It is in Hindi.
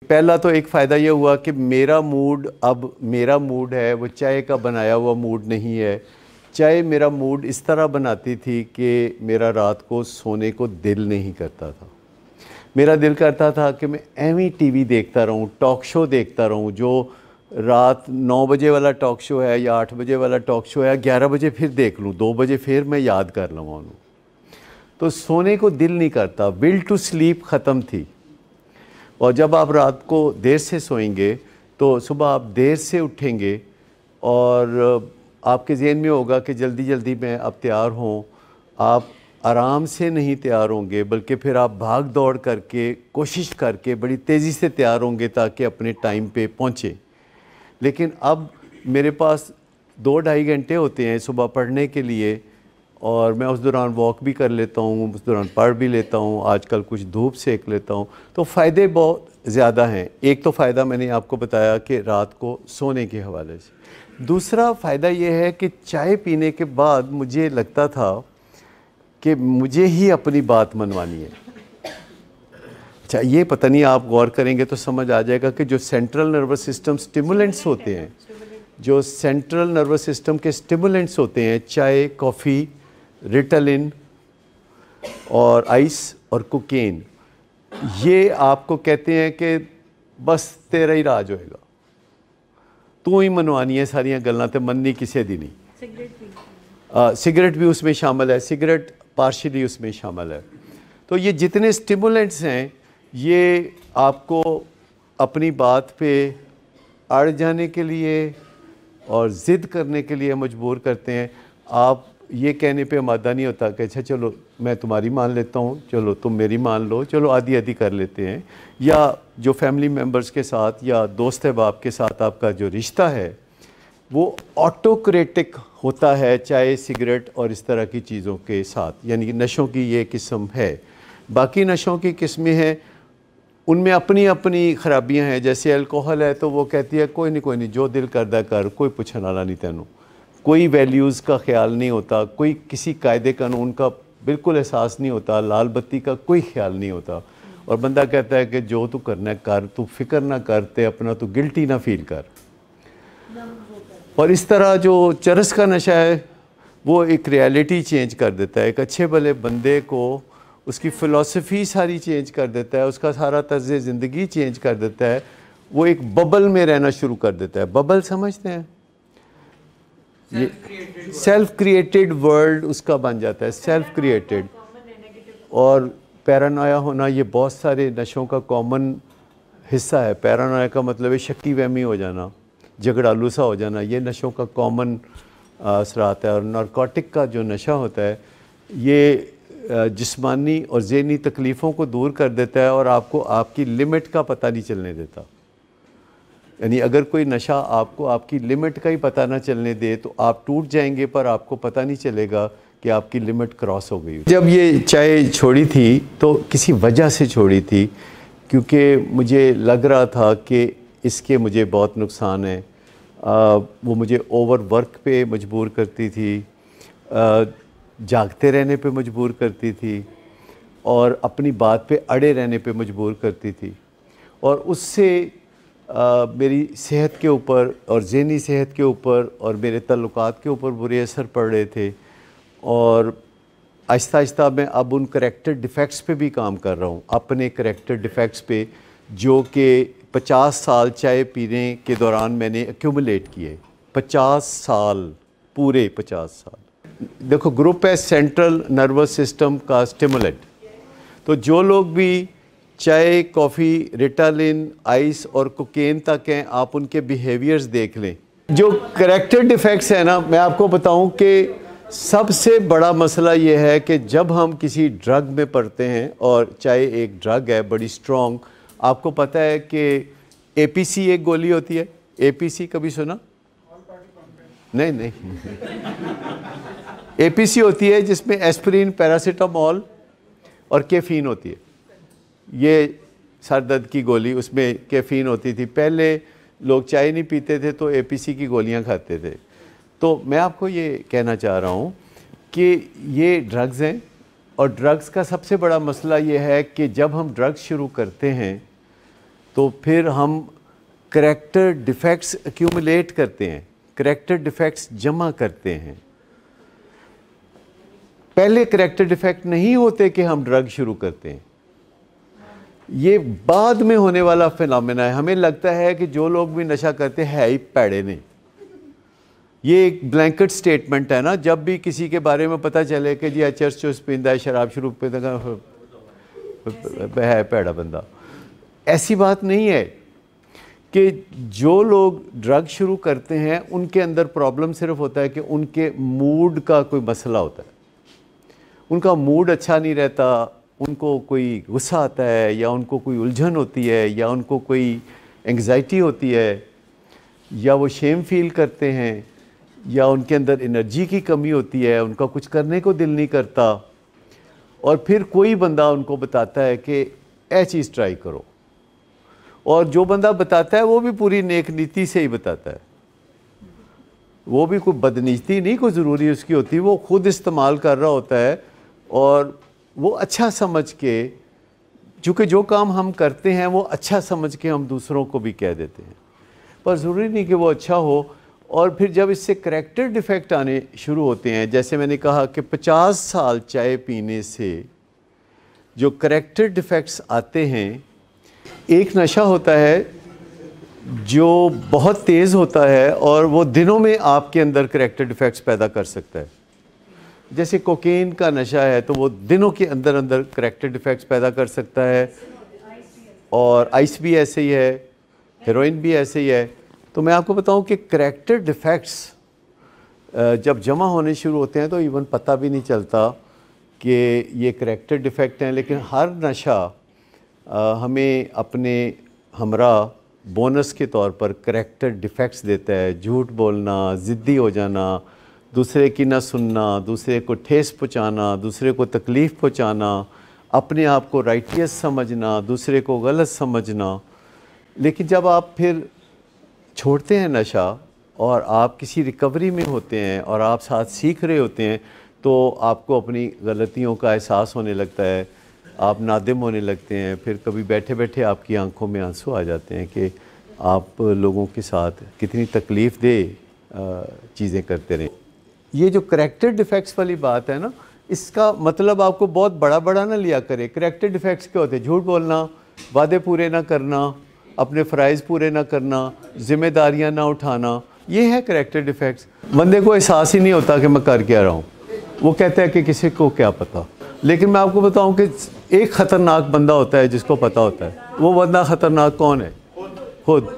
पहला तो एक फ़ायदा ये हुआ कि मेरा मूड, अब मेरा मूड है वो चाय का बनाया हुआ मूड नहीं है। चाय मेरा मूड इस तरह बनाती थी कि मेरा रात को सोने को दिल नहीं करता था। मेरा दिल करता था कि मैं एवं टीवी देखता रहूं, टॉक शो देखता रहूं, जो रात 9 बजे वाला टॉक शो है या 8 बजे वाला टॉक शो है 11 बजे फिर देख लूं, 2 बजे फिर मैं याद कर लूँ। तो सोने को दिल नहीं करता, विल टू स्लीप ख़त्म थी। और जब आप रात को देर से सोएंगे तो सुबह आप देर से उठेंगे और आपके ज़हन में होगा कि जल्दी जल्दी मैं अब तैयार हूँ। आप आराम से नहीं तैयार होंगे, बल्कि फिर आप भाग दौड़ करके कोशिश करके बड़ी तेज़ी से तैयार होंगे ताकि अपने टाइम पे पहुँचें। लेकिन अब मेरे पास 2-2.5 घंटे होते हैं सुबह पढ़ने के लिए, और मैं उस दौरान वॉक भी कर लेता हूँ, उस दौरान पढ़ भी लेता हूँ, आजकल कुछ धूप सेक लेता हूँ। तो फ़ायदे बहुत ज़्यादा हैं। एक तो फ़ायदा मैंने आपको बताया कि रात को सोने के हवाले से। दूसरा फ़ायदा ये है कि चाय पीने के बाद मुझे लगता था कि मुझे ही अपनी बात मनवानी है। अच्छा, ये पता नहीं, आप गौर करेंगे तो समझ आ जाएगा कि जो सेंट्रल नर्वस सिस्टम स्टिमुलेंट्स होते हैं, जो सेंट्रल नर्वस सिस्टम के स्टिमुलेंट्स होते हैं, चाय, कॉफ़ी, रिटालिन और आइस और कोकेन, ये आपको कहते हैं कि बस तेरा ही राज होएगा, तू ही मनवानी है सारियां गल्लां ते मननी किसी दी नहीं। सिगरेट भी उसमें शामिल है, सिगरेट पार्शियली उसमें शामिल है। तो ये जितने स्टिमुलेंट्स हैं ये आपको अपनी बात पे अड़ जाने के लिए और ज़िद करने के लिए मजबूर करते हैं। आप ये कहने पे आमादा नहीं होता कि अच्छा चलो मैं तुम्हारी मान लेता हूँ, चलो तुम मेरी मान लो, चलो आधी आधी कर लेते हैं। या जो फैमिली मेम्बर्स के साथ या दोस्त अहबाब के साथ आपका जो रिश्ता है वो ऑटोक्रेटिक होता है चाय, सिगरेट और इस तरह की चीज़ों के साथ, यानी कि नशों की ये किस्म है। बाकी नशों की किस्में हैं, उनमें अपनी अपनी ख़राबियाँ हैं। जैसे अल्कोहल है तो वो कहती है कोई नहीं जो दिल करदा कर, कोई पूछने वाला नहीं तेनू, कोई वैल्यूज़ का ख्याल नहीं होता, कोई किसी कायदे कानून का बिल्कुल एहसास नहीं होता, लाल बत्ती का कोई ख्याल नहीं होता। और बंदा कहता है कि जो तू करना है कर, तू फिक्र ना करते, अपना तू गिल्टी ना फील कर। और इस तरह जो चरस का नशा है वो एक रियलिटी चेंज कर देता है। एक अच्छे भले बंदे को उसकी फ़िलॉसफी सारी चेंज कर देता है, उसका सारा तर्ज़ ज़िंदगी चेंज कर देता है। वो एक बबल में रहना शुरू कर देता है। बबल समझते हैं? ये सेल्फ क्रिएटेड वर्ल्ड उसका बन जाता है, सेल्फ क्रिएटेड। और पैरानोया होना ये बहुत सारे नशों का कॉमन हिस्सा है। पैरानोया का मतलब है शक्की वहमी हो जाना, झगड़ालू सा हो जाना, ये नशों का कॉमन असरात है। और नारकोटिक का जो नशा होता है ये जिस्मानी और ज़हनी तकलीफ़ों को दूर कर देता है और आपको आपकी लिमिट का पता नहीं चलने देता। यानी अगर कोई नशा आपको आपकी लिमिट का ही पता ना चलने दे तो आप टूट जाएंगे, पर आपको पता नहीं चलेगा कि आपकी लिमिट क्रॉस हो गई। जब ये चाय छोड़ी थी तो किसी वजह से छोड़ी थी, क्योंकि मुझे लग रहा था कि इसके मुझे बहुत नुकसान है। वो मुझे ओवर वर्क पे मजबूर करती थी, जागते रहने पे मजबूर करती थी और अपनी बात पे अड़े रहने पे मजबूर करती थी। और उससे मेरी सेहत के ऊपर और ज़हनी सेहत के ऊपर और मेरे ताल्लुकात के ऊपर बुरे असर पड़ रहे थे। और आहिस्ता आहिस्ता मैं अब उन करैक्टर डिफ़ेक्ट्स पे भी काम कर रहा हूँ, अपने करैक्टर डिफ़ेक्ट्स पे, जो कि 50 साल चाय पीने के दौरान मैंने एक्यूमुलेट किए। 50 साल, पूरे 50 साल। देखो, ग्रुप है सेंट्रल नर्वस सिस्टम का स्टिमुलेंट। तो जो लोग भी चाय, कॉफ़ी, रिटालिन, आइस और कोकेन तक हैं, आप उनके बिहेवियर्स देख लें। जो करैक्टर डिफ़ेक्ट्स हैं ना, मैं आपको बताऊं कि सबसे बड़ा मसला ये है कि जब हम किसी ड्रग में पड़ते हैं, और चाय एक ड्रग है बड़ी स्ट्रॉन्ग। आपको पता है कि एपीसी एक गोली होती है। एपीसी कभी सुना? नहीं एपीसी होती है जिसमें एस्पिरिन, पैरासीटामोल और कैफीन होती है। ये सर दर्द की गोली, उसमें कैफीन होती थी। पहले लोग चाय नहीं पीते थे तो एपीसी की गोलियां खाते थे। तो मैं आपको ये कहना चाह रहा हूँ कि ये ड्रग्स हैं, और ड्रग्स का सबसे बड़ा मसला ये है कि जब हम ड्रग्स शुरू करते हैं तो फिर हम करैक्टर डिफेक्ट्स एक्यूमुलेट करते हैं, करैक्टर डिफेक्ट्स जमा करते हैं। पहले करैक्टर डिफेक्ट नहीं होते कि हम ड्रग शुरू करते हैं, ये बाद में होने वाला फिनोमेना है। हमें लगता है कि जो लोग भी नशा करते हैं ही पैड़े नहीं। ये एक ब्लैंकेट स्टेटमेंट है ना, जब भी किसी के बारे में पता चले कि जी चर्च चुस पींदा है, शराब शुरू पींदा है, पैड़ा बंदा। ऐसी बात नहीं है कि जो लोग ड्रग शुरू करते हैं उनके अंदर प्रॉब्लम सिर्फ होता है कि उनके मूड का कोई मसला होता है, उनका मूड अच्छा नहीं रहता, उनको कोई गुस्सा आता है, या उनको कोई उलझन होती है, या उनको कोई एंग्जाइटी होती है, या वो शेम फील करते हैं, या उनके अंदर एनर्जी की कमी होती है, उनका कुछ करने को दिल नहीं करता। और फिर कोई बंदा उनको बताता है कि ये चीज़ ट्राई करो, और जो बंदा बताता है वो भी पूरी नेक नीति से ही बताता है, वो भी कोई बदनीति नहीं कोई ज़रूरी उसकी होती, वो खुद इस्तेमाल कर रहा होता है और वो अच्छा समझ के, चूँकि जो काम हम करते हैं वो अच्छा समझ के हम दूसरों को भी कह देते हैं, पर ज़रूरी नहीं कि वो अच्छा हो। और फिर जब इससे करैक्टर डिफेक्ट आने शुरू होते हैं, जैसे मैंने कहा कि 50 साल चाय पीने से जो करैक्टर डिफेक्ट्स आते हैं, एक नशा होता है जो बहुत तेज़ होता है और वो दिनों में आपके अंदर करैक्टर डिफेक्ट्स पैदा कर सकता है। जैसे कोकेन का नशा है तो वो दिनों के अंदर अंदर करैक्टर डिफेक्ट्स पैदा कर सकता है, और आइस भी ऐसे ही है, हेरोइन भी ऐसे ही है। तो मैं आपको बताऊं कि करैक्टर डिफेक्ट्स जब जमा होने शुरू होते हैं तो इवन पता भी नहीं चलता कि ये करैक्टर डिफेक्ट हैं। लेकिन हर नशा हमें अपने हमरा बोनस के तौर पर करैक्टर डिफेक्ट्स देता है। झूठ बोलना, ज़िद्दी हो जाना, दूसरे की ना सुनना, दूसरे को ठेस पहुँचाना, दूसरे को तकलीफ़ पहुँचाना, अपने आप को राइटियस समझना, दूसरे को गलत समझना। लेकिन जब आप फिर छोड़ते हैं नशा और आप किसी रिकवरी में होते हैं और आप साथ सीख रहे होते हैं, तो आपको अपनी गलतियों का एहसास होने लगता है, आप नादिम होने लगते हैं। फिर कभी बैठे बैठे आपकी आंखों में आंसू आ जाते हैं कि आप लोगों के साथ कितनी तकलीफ़ दे चीज़ें करते रहे। ये जो करैक्टर डिफेक्ट्स वाली बात है ना, इसका मतलब आपको बहुत बड़ा बड़ा ना लिया करे। करैक्टर डिफेक्ट्स क्या होते हैं? झूठ बोलना, वादे पूरे ना करना, अपने फ़राइज़ पूरे ना करना, ज़िम्मेदारियाँ ना उठाना, ये है करैक्टर डिफेक्ट्स। बंदे को एहसास ही नहीं होता कि मैं कर क्या रहा हूँ, वो कहता है कि किसी को क्या पता। लेकिन मैं आपको बताऊँ कि एक ख़तरनाक बंदा होता है जिसको पता होता है। वो बंदा ख़तरनाक कौन है? खुद।